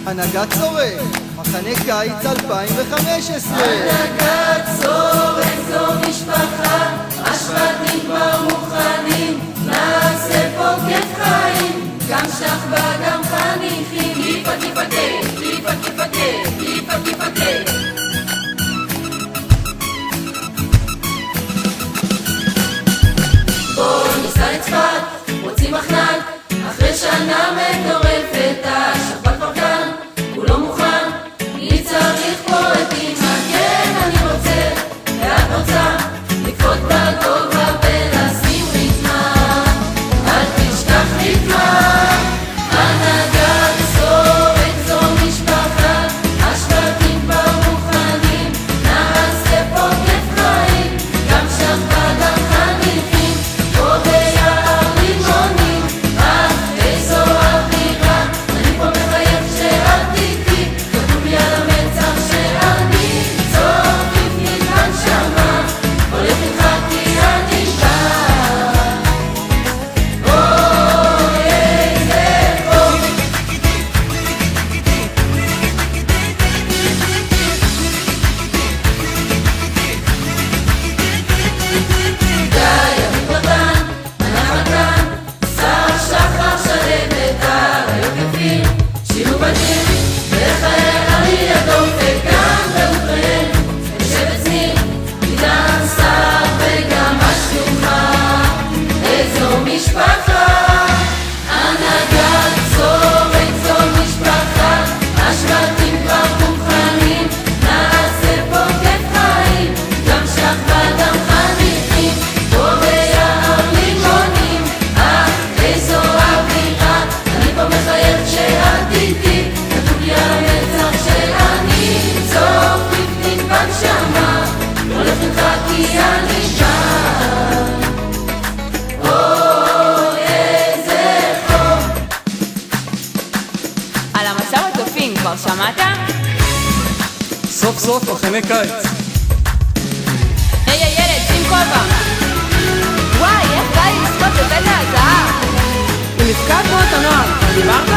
הנהגת צורק, מחנה קיץ 2015. הנהגת צורק זו משפחה, השבטים כבר מוכנים, נעשה פה כיף חיים, גם שכבה גם חניכים. ליפה כיפה כיף, ליפה כיפה כיף, ליפה כיפה כיף. בואו ניסע לצפת, רוצים מחנק, אחרי שנה מטורפת, השכבה כבר כאן, הוא לא מוכן, לי צריך פה את אמא. כן, אני רוצה, ואת רוצה, לקפוץ בגובה ולשים ריתמה, אל תשכח ריתמה. הנהגת צורק זו משפחה, השבטים כבר מוכנים, נעשה פה כיף חיים, גם שכבה גם חניכים, פה ביער לימונים, איזו אווירה, אני פה מחייב שאת איתי, כתוב לי על המצח שאני צופית בנשמה, הולך איתך כי אני שם. אוי איזה חוק, די המתבטן, הנחתן, שר שחר שלמת, הרעיון יפים, שינו בתים, וחיי ארי הדופק, גם באוקראין, יושבת צניר, עידן שר וגם השלומה, איזו משפחה. הנהגת צורק זו משפחה, השבטים כבר מוכנים, נעשה פה כיף חיים, גם שכבה גם חניכים, פה ביער לימונים, איזו אווירה, אני פה מחייב שאת איתי, כתוב לי על המצח שאני צופית בנשמה, הולך איתך כי אני שם. אוי איזה חום. על המסע בצופים כבר שמעת? סוף סוף מחנה קיץ. היי הילד, שים כובע. וואי, איך בא לי לזכות בבית ההזהב? עם מפקד תנועות הנוער, כבר דיברת